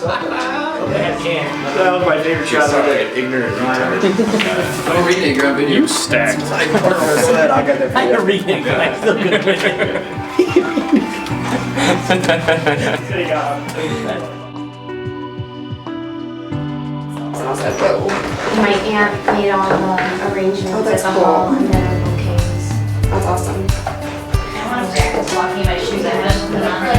That was my favorite shot of the ignorant retard. Don't read it, grab video. You stacked. I can read it, but I still couldn't read My aunt made all the arrangements at the hall and then our bouquets. That's awesome. I was walking my shoes. I had to put on has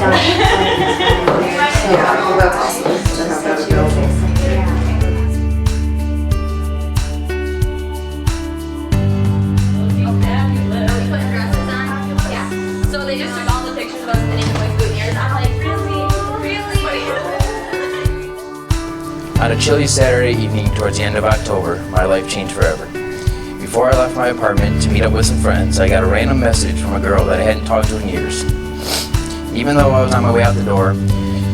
done Yeah, well, that's awesome to have that available. So they just took all the pictures of us spinning the wing boot ears. I'm like, really? On a chilly Saturday evening towards the end of October, my life changed forever. Before I left my apartment to meet up with some friends, I got a random message from a girl that I hadn't talked to in years. Even though I was on my way out the door,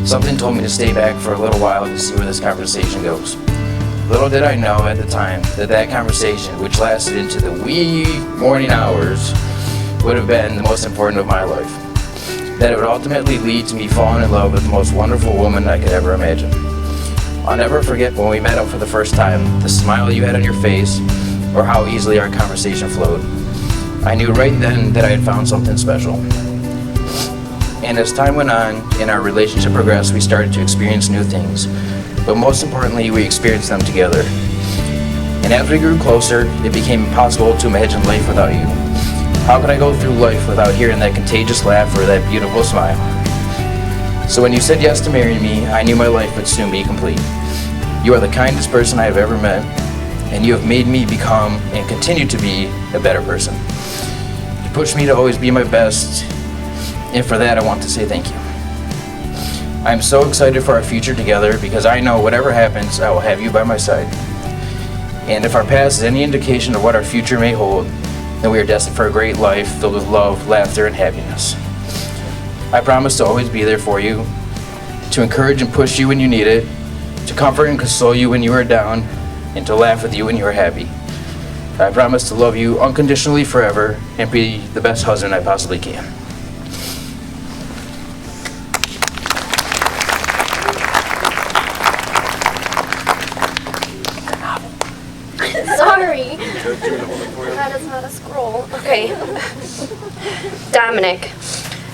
something told me to stay back for a little while to see where this conversation goes. Little did I know at the time that conversation, which lasted into the wee morning hours, would have been the most important of my life. That it would ultimately lead to me falling in love with the most wonderful woman I could ever imagine. I'll never forget when we met up for the first time, the smile you had on your face, or how easily our conversation flowed. I knew right then that I had found something special. And as time went on and our relationship progressed, we started to experience new things. But most importantly, we experienced them together. And as we grew closer, it became impossible to imagine life without you. How could I go through life without hearing that contagious laugh or that beautiful smile? So when you said yes to marry me, I knew my life would soon be complete. You are the kindest person I have ever met, and you have made me become and continue to be a better person. You pushed me to always be my best, and for that I want to say thank you. I am so excited for our future together because I know whatever happens, I will have you by my side. And if our past is any indication of what our future may hold, then we are destined for a great life filled with love, laughter, and happiness. I promise to always be there for you, to encourage and push you when you need it, to comfort and console you when you are down, and to laugh with you when you are happy. I promise to love you unconditionally forever and be the best husband I possibly can. Sorry. That is not a scroll. Okay. Dominic,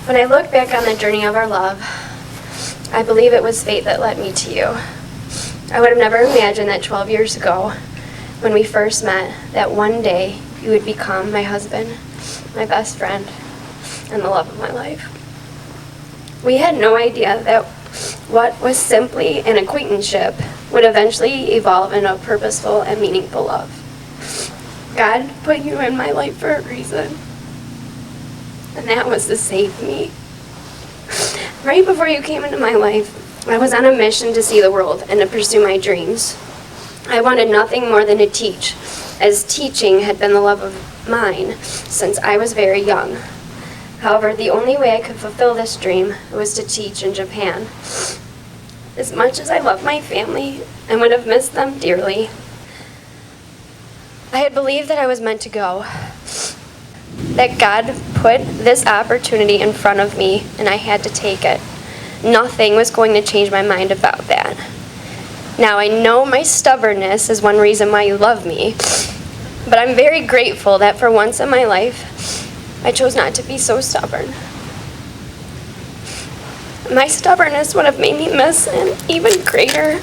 when I look back on the journey of our love, I believe it was fate that led me to you. I would have never imagined that 12 years ago, when we first met, that one day you would become my husband, my best friend, and the love of my life. We had no idea that what was simply an acquaintanceship would eventually evolve into a purposeful and meaningful love. God put you in my life for a reason, and that was to save me. Right before you came into my life, I was on a mission to see the world and to pursue my dreams. I wanted nothing more than to teach, as teaching had been the love of mine since I was very young. However, the only way I could fulfill this dream was to teach in Japan. As much as I love my family and would have missed them dearly, I had believed that I was meant to go. That God put this opportunity in front of me and I had to take it. Nothing was going to change my mind about that. Now, I know my stubbornness is one reason why you love me, but I'm very grateful that for once in my life, I chose not to be so stubborn. My stubbornness would have made me miss an even greater,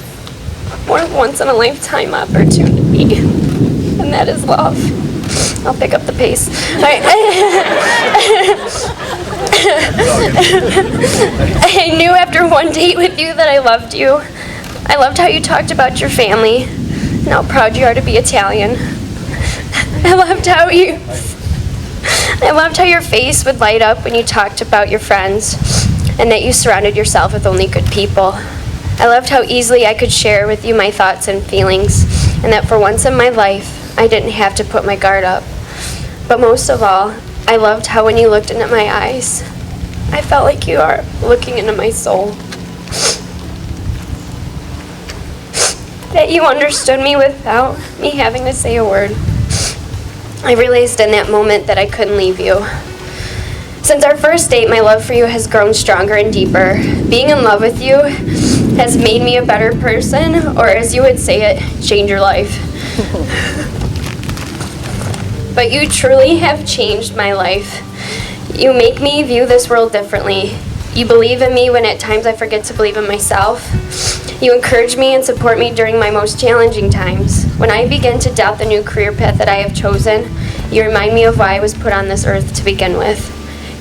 more once-in-a-lifetime opportunity, and that is love. I'll pick up the pace. All right. I knew after one date with you that I loved you. I loved how you talked about your family and how proud you are to be Italian. I loved how your face would light up when you talked about your friends and that you surrounded yourself with only good people. I loved how easily I could share with you my thoughts and feelings, and that for once in my life, I didn't have to put my guard up. But most of all, I loved how when you looked into my eyes, I felt like you are looking into my soul. That you understood me without me having to say a word. I realized in that moment that I couldn't leave you. Since our first date, my love for you has grown stronger and deeper. Being in love with you has made me a better person, or as you would say it, change your life. But you truly have changed my life. You make me view this world differently. You believe in me when at times I forget to believe in myself. You encourage me and support me during my most challenging times. When I begin to doubt the new career path that I have chosen, you remind me of why I was put on this earth to begin with.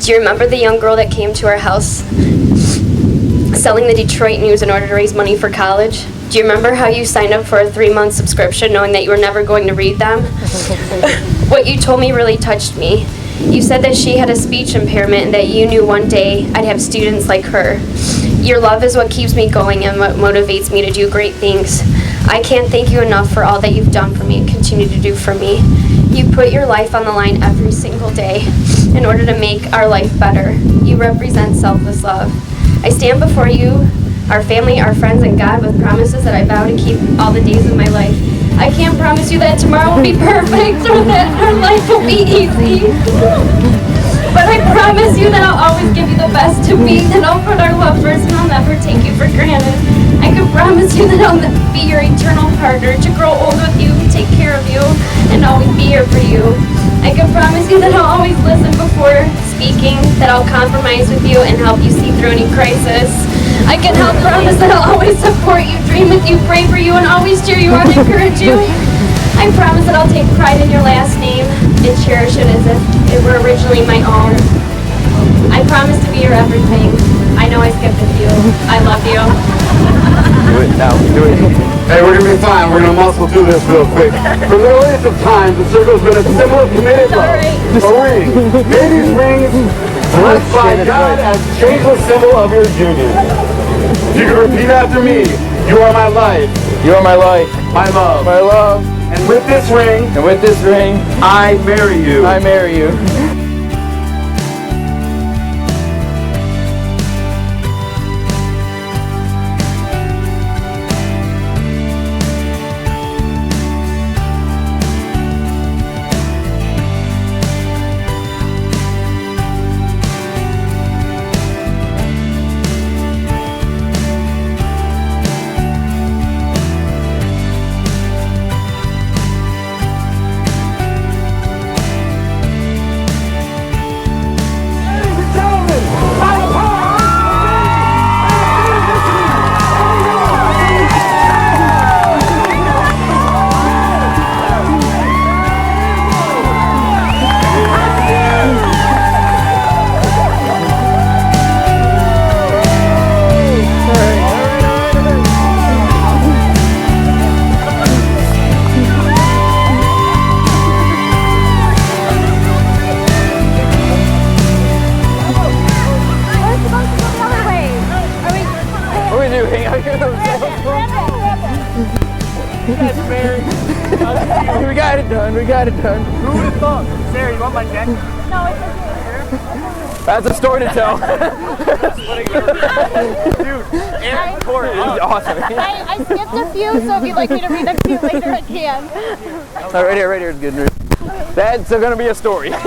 Do you remember the young girl that came to our house selling the Detroit News in order to raise money for college? Do you remember how you signed up for a 3-month subscription knowing that you were never going to read them? What you told me really touched me. You said that she had a speech impairment and that you knew one day I'd have students like her. Your love is what keeps me going and what motivates me to do great things. I can't thank you enough for all that you've done for me and continue to do for me. You put your life on the line every single day in order to make our life better. You represent selfless love. I stand before you, our family, our friends, and God with promises that I vow to keep all the days of my life. I can't promise you that tomorrow will be perfect or that our life will be easy. But I promise you that I'll always give you the best to me, that I'll put our love first and I'll never take you for granted. I can promise you that I'll be your eternal partner, to grow old with you, take care of you, and always be here for you. I can promise you that I'll always listen before speaking, that I'll compromise with you and help you see through any crisis. I can help promise that I'll always support you, dream with you, pray for you, and always cheer you on and encourage you. I promise that I'll take pride in your last name and cherish it as if it were originally my own. I promise to be your everything. I know I skipped a few. I love you. Do it now. Do it. Hey, we're gonna be fine. We're gonna muscle through this real quick. From the earliest of times, the circle's been a symbol of committed love. A ring. May these rings blessed by God as a changeless symbol of your union. If you can repeat after me, you are my life. You are my life. My love. My love. And with this ring, I marry you. I marry you. We got it done. We got it done. Who would have thought? Sarah, you want my jacket? No, it's okay. That's a story to tell. Dude, Aaron tore it up. Awesome. I skipped a few, so if you'd like me to read them to you later, I can. Right here is good news. That's gonna be a story. Nice.